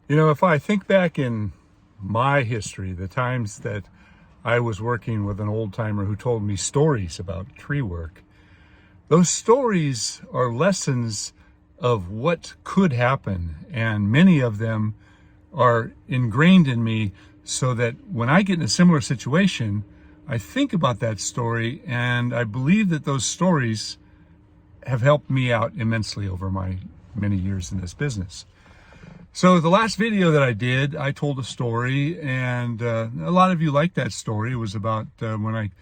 You know, if I think back in my history, the times that I was working with an old timer who told me stories about tree work, those stories are lessons of what could happen. And many of them are ingrained in me so that when I get in a similar situation, I think about that story, and I believe that those stories have helped me out immensely over my many years in this business. So the last video that I did, I told a story, and a lot of you liked that story. It was about when I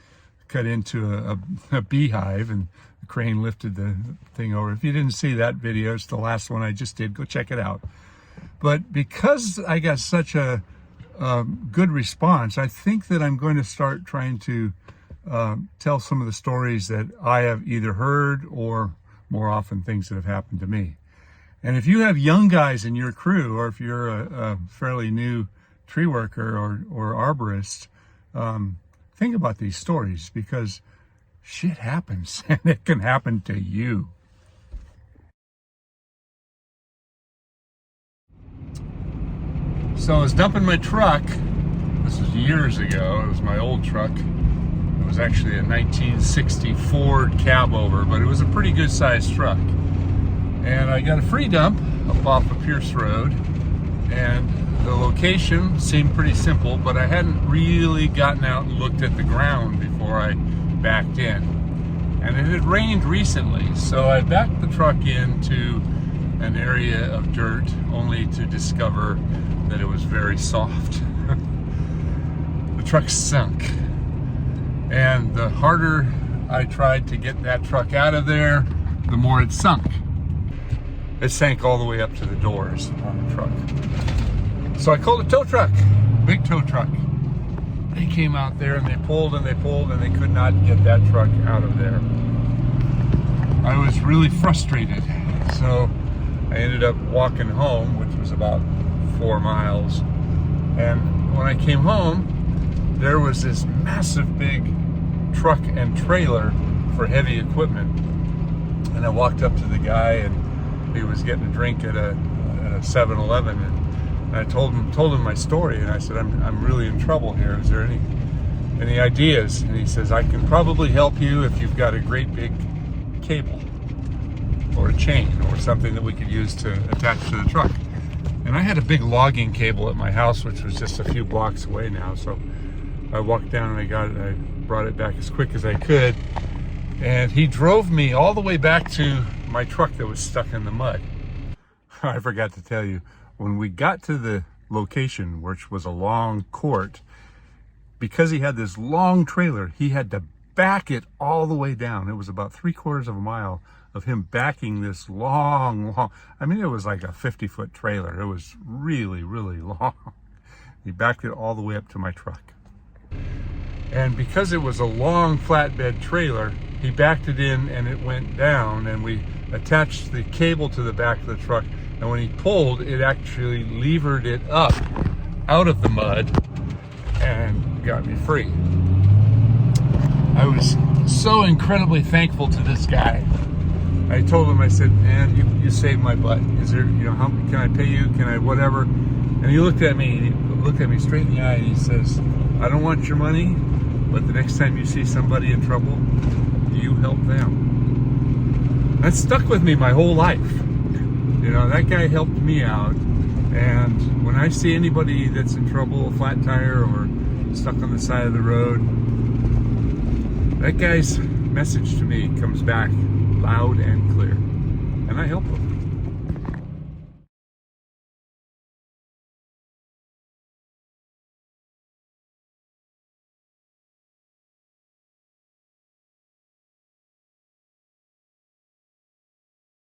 cut into a beehive and the crane lifted the thing over. If you didn't see that video, it's the last one I just did. Go check it out. But because I got such a good response, I think that I'm going to start trying to tell some of the stories that I have either heard or more often things that have happened to me. And if you have young guys in your crew, or if you're a fairly new tree worker or arborist, think about these stories, because shit happens and it can happen to you. So I was dumping my truck. This was years ago. It was my old truck. It was actually a 1960 Ford cab over, but it was a pretty good sized truck. And I got a free dump up off of Pierce Road, and the location seemed pretty simple, but I hadn't really gotten out and looked at the ground before I backed in. And it had rained recently, so I backed the truck into an area of dirt only to discover that it was very soft. The truck sunk. And the harder I tried to get that truck out of there, the more it sunk. It sank all the way up to the doors on the truck. So I called a tow truck, big tow truck. They came out there and they pulled and they pulled, and they could not get that truck out of there. I was really frustrated. So I ended up walking home, which was about 4 miles. And when I came home, there was this massive big truck and trailer for heavy equipment. And I walked up to the guy, and he was getting a drink at a 7-Eleven, and I told him my story, and I said, I'm really in trouble here. Is there any ideas? And he says, I can probably help you if you've got a great big cable or a chain or something that we could use to attach to the truck. And I had a big logging cable at my house, which was just a few blocks away now. So I walked down and I got it. I brought it back as quick as I could. And he drove me all the way back to my truck that was stuck in the mud. I forgot to tell you, when we got to the location, which was a long court, because he had this long trailer, he had to back it all the way down. It was about 3/4 of a mile of him backing this long, I mean, it was like a 50-foot trailer. It was really, really long. He backed it all the way up to my truck. And because it was a long flatbed trailer, he backed it in and it went down, and we attached the cable to the back of the truck, and when he pulled, it actually levered it up out of the mud and got me free. I was so incredibly thankful to this guy. I told him, I said, man, you saved my butt. Is there, how can I pay you? Can I whatever? And he looked at me straight in the eye, and he says, I don't want your money, but the next time you see somebody in trouble, you help them. That stuck with me my whole life. That guy helped me out. And when I see anybody that's in trouble, a flat tire or stuck on the side of the road, that guy's message to me comes back loud and clear. And I help them.